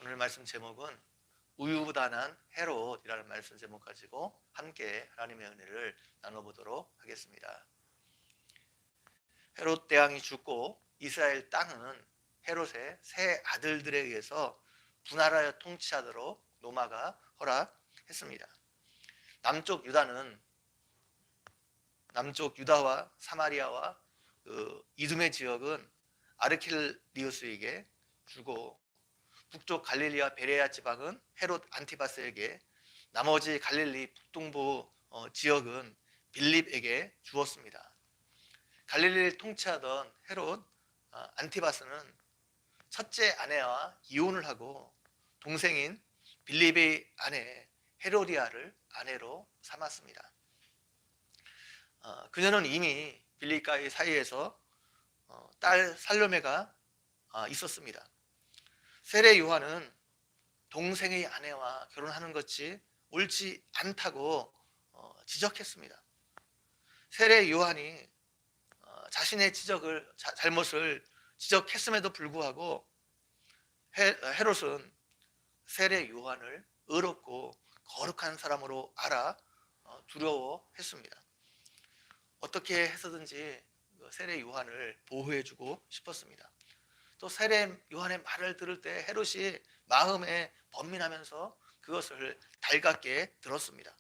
오늘 말씀 제목은 우유부단한 헤롯이라는 말씀 제목 가지고 함께 하나님의 은혜를 나눠보도록 하겠습니다. 헤롯 대왕이 죽고 이스라엘 땅은 헤롯의 세 아들들에 의해서 분할하여 통치하도록 로마가 허락했습니다. 남쪽 유다와 사마리아와 이두메 지역은 아르켈리우스에게 주고, 북쪽 갈릴리와 베레아 지방은 헤롯 안티바스에게, 나머지 갈릴리 북동부 지역은 빌립에게 주었습니다. 갈릴리를 통치하던 헤롯 안티바스는 첫째 아내와 이혼을 하고 동생인 빌립의 아내 헤로디아를 아내로 삼았습니다. 그녀는 이미 빌립과의 사이에서 딸 살로메가 있었습니다. 세례 요한은 동생의 아내와 결혼하는 것이 옳지 않다고 지적했습니다. 세례 요한이 자신의 잘못을 지적했음에도 불구하고 헤롯은 세례 요한을 의롭고 거룩한 사람으로 알아 두려워했습니다. 어떻게 해서든지 세례 요한을 보호해주고 싶었습니다. 또 세례 요한의 말을 들을 때 헤롯이 마음에 번민하면서 그것을 달갑게 들었습니다.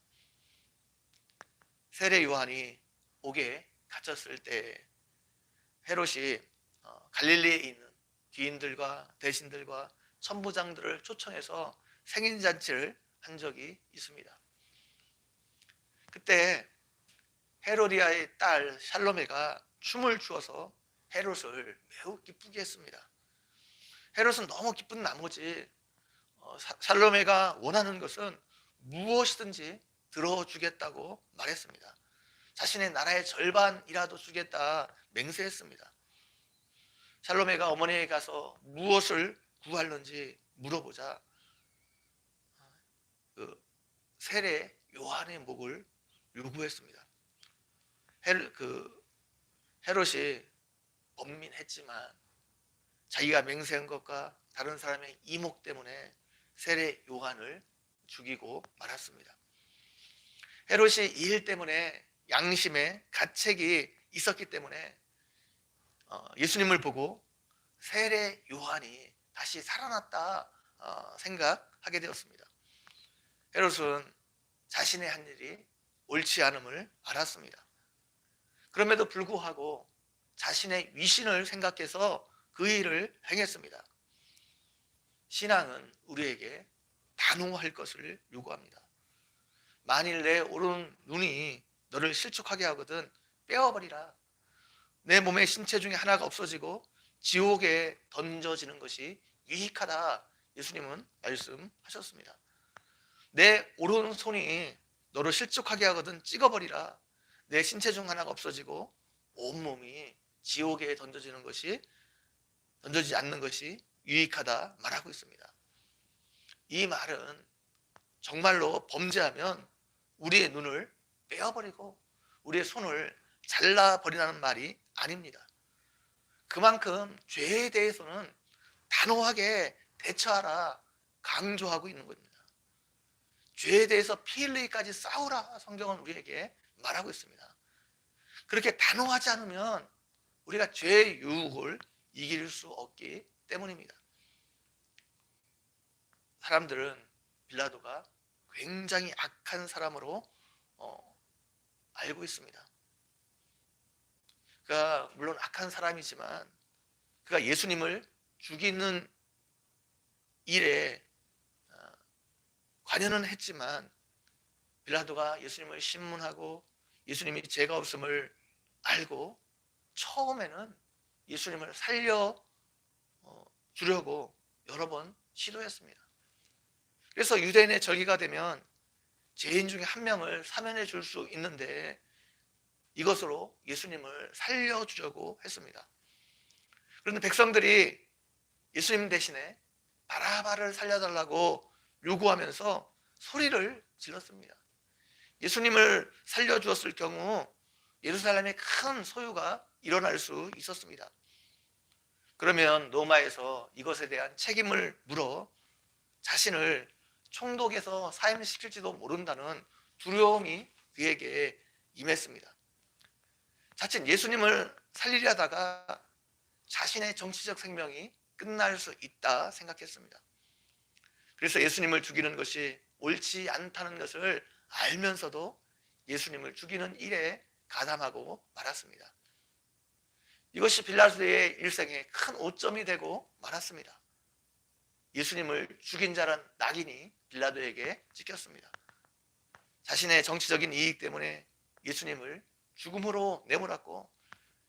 세례 요한이 옥에 갇혔을 때 헤롯이 갈릴리에 있는 귀인들과 대신들과 천부장들을 초청해서 생인잔치를 한 적이 있습니다. 그때 헤로디아의 딸 샬로메가 춤을 추어서 헤롯을 매우 기쁘게 했습니다. 헤롯은 너무 기쁜 나머지 샬로메가 원하는 것은 무엇이든지 들어주겠다고 말했습니다. 자신의 나라의 절반이라도 주겠다 맹세했습니다. 샬로메가 어머니에게 가서 무엇을 구할는지 물어보자 세례 요한의 목을 요구했습니다. 헤롯이 번민했지만 자기가 맹세한 것과 다른 사람의 이목 때문에 세례 요한을 죽이고 말았습니다. 헤롯이 이 일 때문에 양심에 가책이 있었기 때문에 예수님을 보고 세례 요한이 다시 살아났다 생각하게 되었습니다. 헤롯은 자신의 한 일이 옳지 않음을 알았습니다. 그럼에도 불구하고 자신의 위신을 생각해서 그 일을 행했습니다. 신앙은 우리에게 단호할 것을 요구합니다. 만일 내 오른 눈이 너를 실족하게 하거든 빼어버리라. 내 몸의 신체 중에 하나가 없어지고 지옥에 던져지는 것이 유익하다. 예수님은 말씀하셨습니다. 내 오른손이 너를 실족하게 하거든 찍어버리라. 내 신체 중 하나가 없어지고 온몸이 지옥에 던져지지 않는 것이 유익하다 말하고 있습니다. 이 말은 정말로 범죄하면 우리의 눈을 빼어버리고 우리의 손을 잘라버리라는 말이 아닙니다. 그만큼 죄에 대해서는 단호하게 대처하라 강조하고 있는 겁니다. 죄에 대해서 피 흘리기까지 싸우라 성경은 우리에게 말하고 있습니다. 그렇게 단호하지 않으면 우리가 죄의 유혹을 이길 수 없기 때문입니다. 사람들은 빌라도가 굉장히 악한 사람으로 알고 있습니다. 그가 물론 악한 사람이지만 그가 예수님을 죽이는 일에 관여는 했지만 빌라도가 예수님을 신문하고 예수님이 죄가 없음을 알고 처음에는 예수님을 살려 주려고 여러 번 시도했습니다. 그래서 유대인의 절기가 되면 죄인 중에 한 명을 사면해 줄 수 있는데 이것으로 예수님을 살려주려고 했습니다. 그런데 백성들이 예수님 대신에 바라바를 살려달라고 요구하면서 소리를 질렀습니다. 예수님을 살려주었을 경우 예루살렘에 큰 소요가 일어날 수 있었습니다. 그러면 로마에서 이것에 대한 책임을 물어 자신을 총독에서 사임시킬지도 모른다는 두려움이 그에게 임했습니다. 자칫 예수님을 살리려 하다가 자신의 정치적 생명이 끝날 수 있다 생각했습니다. 그래서 예수님을 죽이는 것이 옳지 않다는 것을 알면서도 예수님을 죽이는 일에 가담하고 말았습니다. 이것이 빌라도의 일생의 큰 오점이 되고 말았습니다. 예수님을 죽인 자란 낙인이 빌라도에게 찍혔습니다. 자신의 정치적인 이익 때문에 예수님을 죽음으로 내몰았고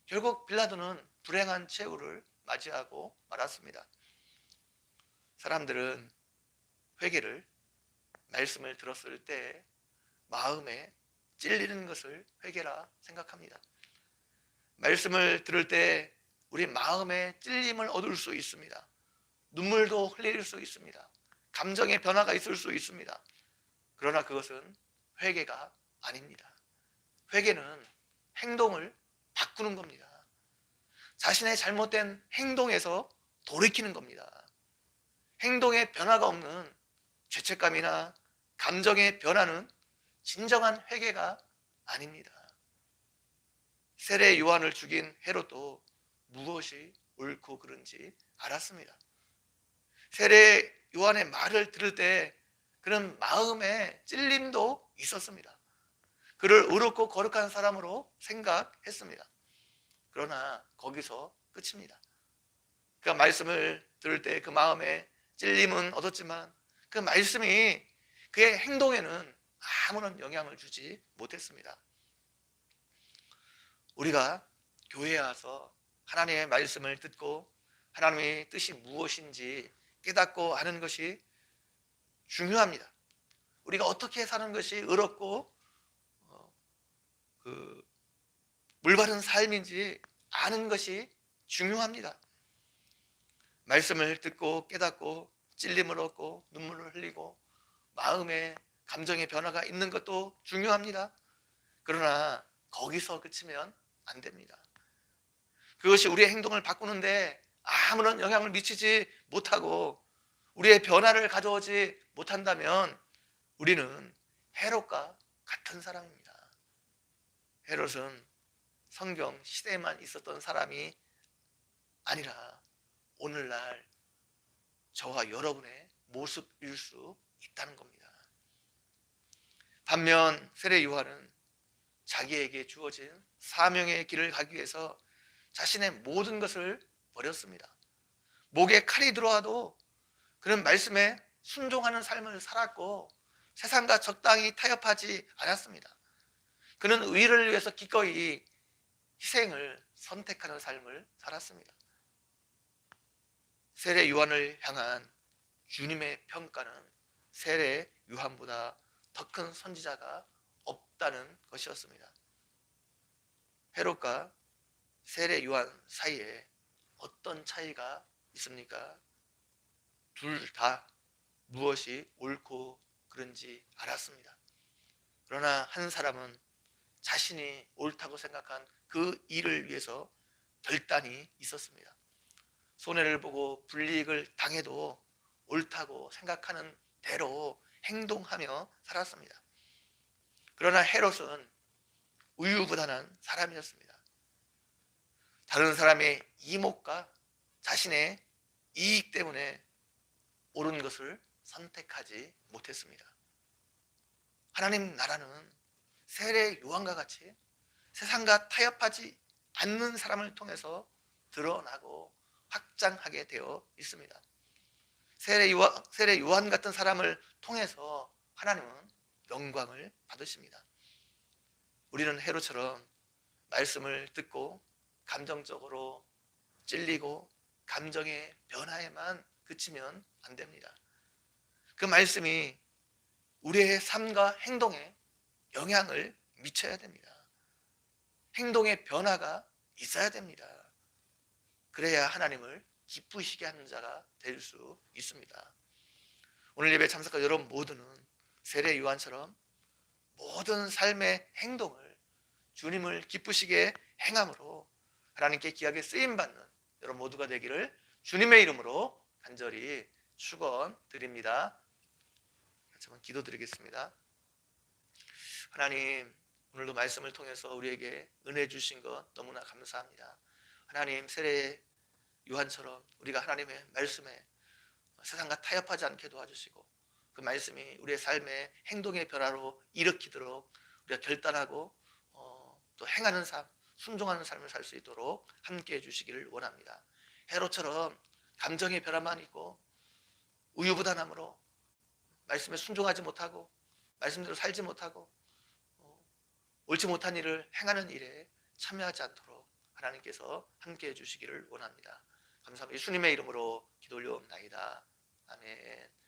결국 빌라도는 불행한 최후를 맞이하고 말았습니다. 사람들은 회개를, 말씀을 들었을 때 마음에 찔리는 것을 회개라 생각합니다. 말씀을 들을 때 우리 마음에 찔림을 얻을 수 있습니다. 눈물도 흘릴 수 있습니다. 감정의 변화가 있을 수 있습니다. 그러나 그것은 회개가 아닙니다. 회개는 행동을 바꾸는 겁니다. 자신의 잘못된 행동에서 돌이키는 겁니다. 행동에 변화가 없는 죄책감이나 감정의 변화는 진정한 회개가 아닙니다. 세례 요한을 죽인 헤롯도 무엇이 옳고 그른지 알았습니다. 세례 요한의 말을 들을 때 그는 마음에 찔림도 있었습니다. 그를 의롭고 거룩한 사람으로 생각했습니다. 그러나 거기서 끝입니다. 그 말씀을 들을 때 그 마음에 찔림은 얻었지만 그 말씀이 그의 행동에는 아무런 영향을 주지 못했습니다. 우리가 교회에 와서 하나님의 말씀을 듣고 하나님의 뜻이 무엇인지 깨닫고 하는 것이 중요합니다. 우리가 어떻게 사는 것이 의롭고 올바른 삶인지 아는 것이 중요합니다. 말씀을 듣고 깨닫고 찔림을 얻고 눈물을 흘리고 마음에 감정의 변화가 있는 것도 중요합니다. 그러나 거기서 그치면 안 됩니다. 그것이 우리의 행동을 바꾸는데 아무런 영향을 미치지 못하고 우리의 변화를 가져오지 못한다면 우리는 헤롯과 같은 사람입니다. 헤롯은 성경 시대에만 있었던 사람이 아니라 오늘날 저와 여러분의 모습일 수 있다는 겁니다. 반면 세례 요한은 자기에게 주어진 사명의 길을 가기 위해서 자신의 모든 것을 버렸습니다. 목에 칼이 들어와도 그는 말씀에 순종하는 삶을 살았고 세상과 적당히 타협하지 않았습니다. 그는 의를 위해서 기꺼이 희생을 선택하는 삶을 살았습니다. 세례 요한을 향한 주님의 평가는 세례 요한보다 더 큰 선지자가 없다는 것이었습니다. 헤롯과 세례 요한 사이에 어떤 차이가 있습니까? 둘 다 무엇이 옳고 그른지 알았습니다. 그러나 한 사람은 자신이 옳다고 생각한 그 일을 위해서 결단이 있었습니다. 손해를 보고 불이익을 당해도 옳다고 생각하는 대로 행동하며 살았습니다. 그러나 헤롯은 우유부단한 사람이었습니다. 다른 사람의 이목과 자신의 이익 때문에 옳은 것을 선택하지 못했습니다. 하나님 나라는 세례 요한과 같이 세상과 타협하지 않는 사람을 통해서 드러나고 확장하게 되어 있습니다. 세례 요한 같은 사람을 통해서 하나님은 영광을 받으십니다. 우리는 헤롯처럼 말씀을 듣고 감정적으로 찔리고 감정의 변화에만 그치면 안 됩니다. 그 말씀이 우리의 삶과 행동에 영향을 미쳐야 됩니다. 행동의 변화가 있어야 됩니다. 그래야 하나님을 기쁘시게 하는 자가 될 수 있습니다. 오늘 예배 참석한 여러분 모두는 세례 요한처럼 모든 삶의 행동을 주님을 기쁘시게 행함으로 하나님께 귀하게 쓰임받는 여러분 모두가 되기를 주님의 이름으로 간절히 축원드립니다. 한번 기도드리겠습니다. 하나님, 오늘도 말씀을 통해서 우리에게 은혜 주신 것 너무나 감사합니다. 하나님, 세례 요한처럼 우리가 하나님의 말씀에 세상과 타협하지 않게 도와주시고, 그 말씀이 우리의 삶의 행동의 변화로 일으키도록 우리가 결단하고 또 행하는 삶, 순종하는 삶을 살 수 있도록 함께 해주시기를 원합니다. 헤롯처럼 감정의 변화만 있고 우유부단함으로 말씀에 순종하지 못하고 말씀대로 살지 못하고 옳지 못한 일을 행하는 일에 참여하지 않도록 하나님께서 함께 해주시기를 원합니다. 감사합니다. 예수님의 이름으로 기도 올려옵나이다. 아멘.